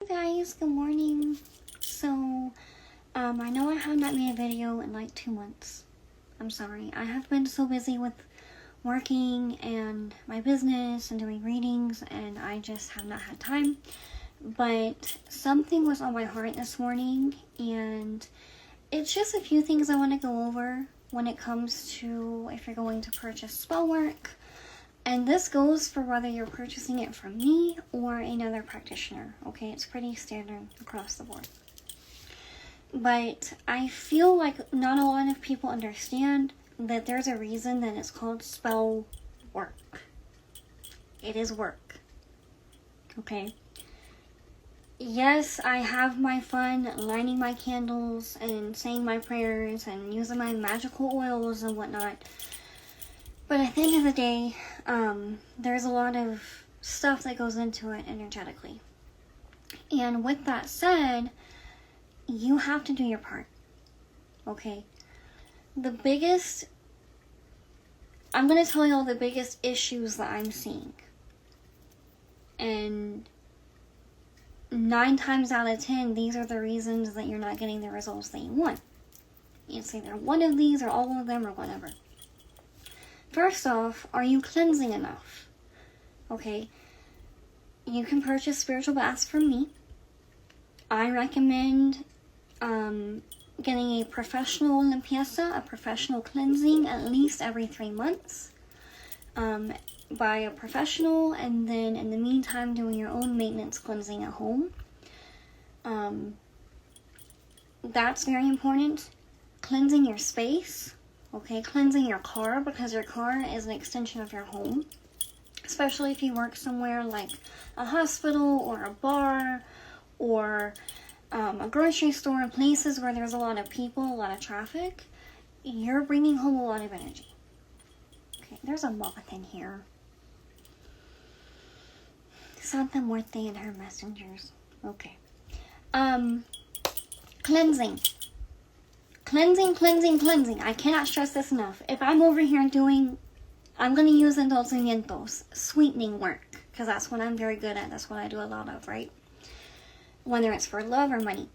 Hey guys, good morning. So, I know I have not made a video in like 2 months. I'm sorry. I have been so busy with working and my business and doing readings, and I just have not had time. But something was on my heart this morning, and it's just a few things I want to go over when it comes to if you're going to purchase spellwork. And this goes for whether you're purchasing it from me or another practitioner, okay? It's pretty standard across the board. But I feel like not a lot of people understand that there's a reason that it's called spell work. It is work, okay? Yes, I have my fun lighting my candles and saying my prayers and using my magical oils and whatnot. But at the end of the day, there's a lot of stuff that goes into it energetically. And with that said, you have to do your part, okay? I'm going to tell you all the biggest issues that I'm seeing. And 9 times out of 10, these are the reasons that you're not getting the results that you want. It's either one of these or all of them or whatever. First off, are you cleansing enough? Okay, you can purchase spiritual baths from me. I recommend getting a professional limpieza, a professional cleansing, at least every 3 months by a professional, and then in the meantime doing your own maintenance cleansing at home. That's very important. Cleansing your space. Okay, cleansing your car, because your car is an extension of your home. Especially if you work somewhere like a hospital or a bar or a grocery store, places where there's a lot of people, a lot of traffic. You're bringing home a lot of energy. Okay, there's a moth in here. Santa Muerte and her messengers. Okay. Cleansing. Cleansing. I cannot stress this enough. If I'm over here I'm going to use endulzamientos, sweetening work, because that's what I'm very good at. That's what I do a lot of, right? Whether it's for love or money.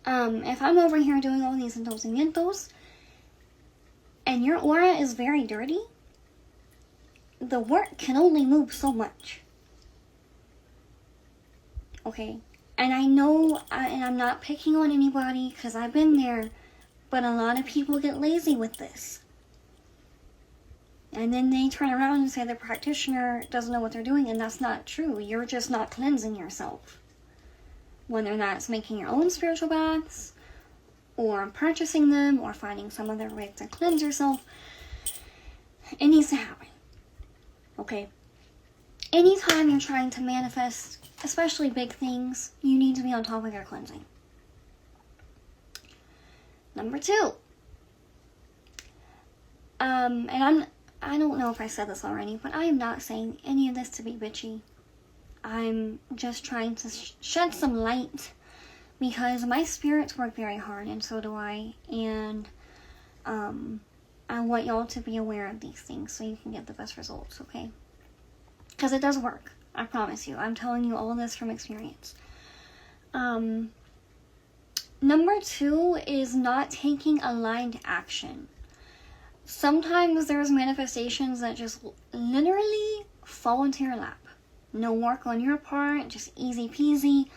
If I'm over here doing all these endulzamientos, and your aura is very dirty, the work can only move so much. Okay? And I know, and I'm not picking on anybody, because I've been there, but a lot of people get lazy with this. And then they turn around and say the practitioner doesn't know what they're doing, and that's not true. You're just not cleansing yourself. Whether that's making your own spiritual baths, or purchasing them, or finding some other way to cleanse yourself, it needs to happen. Okay? Anytime you're trying to manifest, especially big things, you need to be on top of your cleansing. Number 2. And I don't know if I said this already, but I am not saying any of this to be bitchy. I'm just trying to shed some light, because my spirits work very hard, and so do I. And I want y'all to be aware of these things so you can get the best results, okay? Because it does work. I promise you. I'm telling you all this from experience. Number 2 is not taking aligned action. Sometimes there's manifestations that just literally fall into your lap. No work on your part, just easy peasy.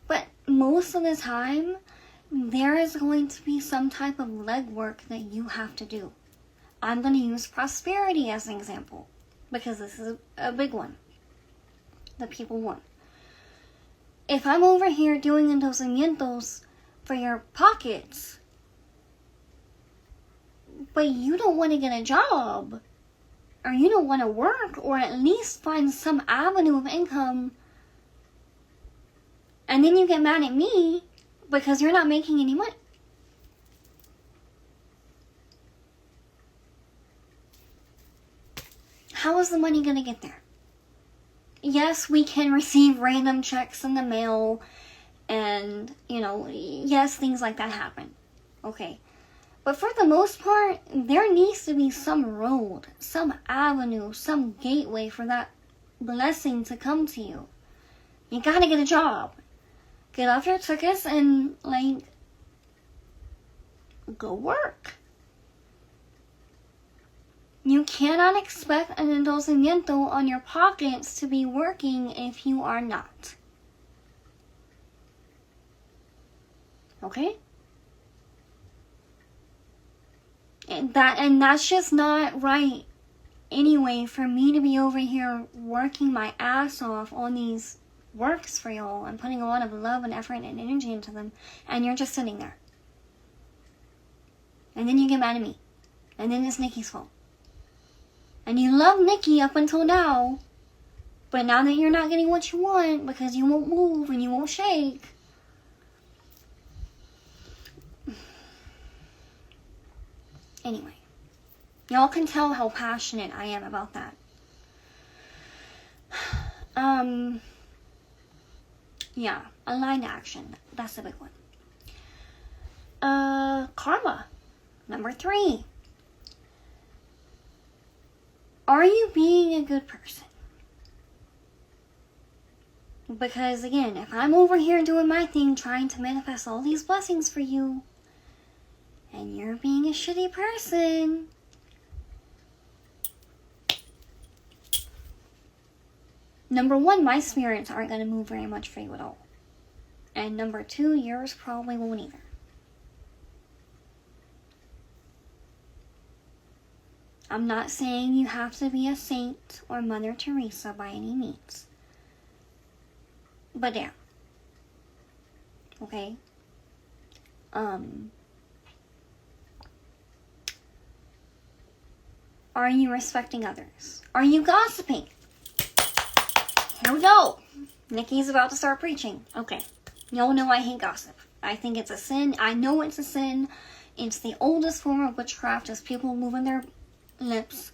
But most of the time, there is going to be some type of legwork that you have to do. I'm going to use prosperity as an example, because this is a big one that people want. If I'm over here doing endulzamientos for your pockets, but you don't want to get a job, or you don't want to work, or at least find some avenue of income, and then you get mad at me because you're not making any money. How is the money going to get there? Yes, we can receive random checks in the mail, and, yes, things like that happen. Okay. But for the most part, there needs to be some road, some avenue, some gateway for that blessing to come to you. You gotta get a job. Get off your tuchus and, like, go work. You cannot expect an endorsamiento on your pockets to be working if you are not. Okay? And that's just not right anyway, for me to be over here working my ass off on these works for y'all and putting a lot of love and effort and energy into them, and you're just sitting there. And then you get mad at me. And then it's Nikki's fault. And you love Nikki up until now, but now that you're not getting what you want because you won't move and you won't shake, anyway, y'all can tell how passionate I am about that. Yeah, aligned action. That's the big one. Karma. Number 3. Are you being a good person? Because again, if I'm over here doing my thing, trying to manifest all these blessings for you, and you're being a shitty person, number 1, my spirits aren't going to move very much for you at all. And number 2, yours probably won't either. I'm not saying you have to be a saint or Mother Teresa by any means. But damn. Okay? Are you respecting others? Are you gossiping? Here we go. Nikki's about to start preaching. Okay. Y'all know I hate gossip. I think it's a sin. I know it's a sin. It's the oldest form of witchcraft, is people moving their lips.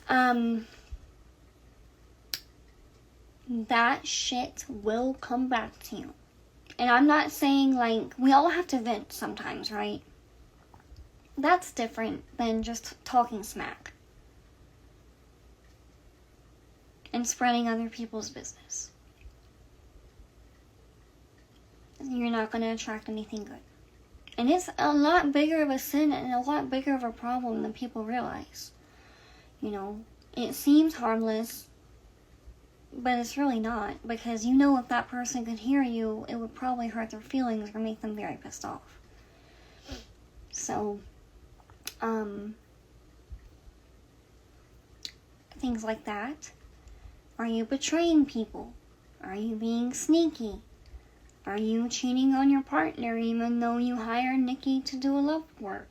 That shit will come back to you. And I'm not saying, like, we all have to vent sometimes, right? That's different than just talking smack and spreading other people's business. You're not going to attract anything good. And it's a lot bigger of a sin and a lot bigger of a problem than people realize. You know, it seems harmless, but it's really not. Because you know, if that person could hear you, it would probably hurt their feelings or make them very pissed off. So, things like that. Are you betraying people? Are you being sneaky? Are you cheating on your partner even though you hired Nikki to do a love work?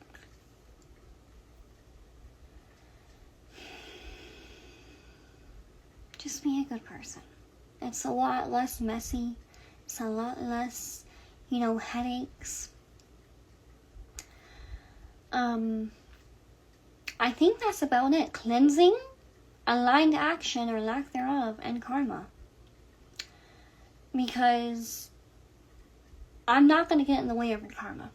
Just be a good person. It's a lot less messy. It's a lot less, headaches. I think that's about it. Cleansing, aligned action or lack thereof, and karma. Because I'm not going to get in the way of your karma.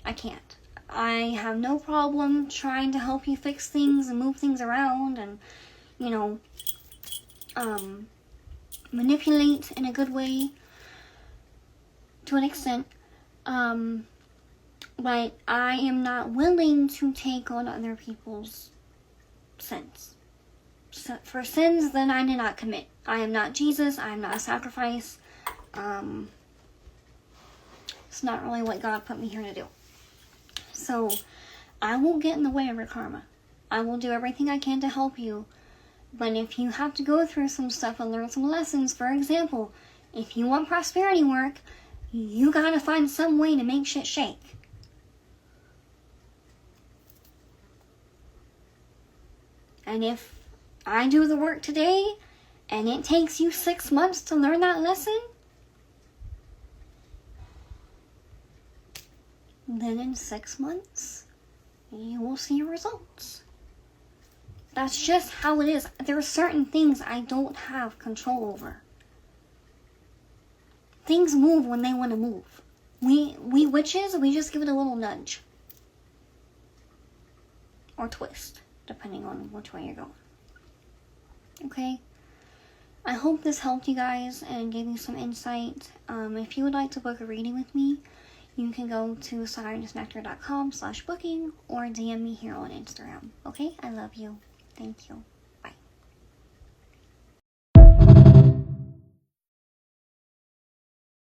I can't. I have no problem trying to help you fix things and move things around and, manipulate in a good way to an extent. But I am not willing to take on other people's sins. So for sins that I did not commit. I am not Jesus. I am not a sacrifice. It's not really what God put me here to do. So, I won't get in the way of your karma. I will do everything I can to help you. But if you have to go through some stuff and learn some lessons, for example, if you want prosperity work, you gotta find some way to make shit shake. And if I do the work today, and it takes you 6 months to learn that lesson, then in 6 months, you will see results. That's just how it is. There are certain things I don't have control over. Things move when they want to move. We witches, we just give it a little nudge. Or twist, depending on which way you're going. Okay? I hope this helped you guys and gave you some insight. If you would like to book a reading with me, you can go to sirensnectar.com/booking or DM me here on Instagram. Okay? I love you. Thank you.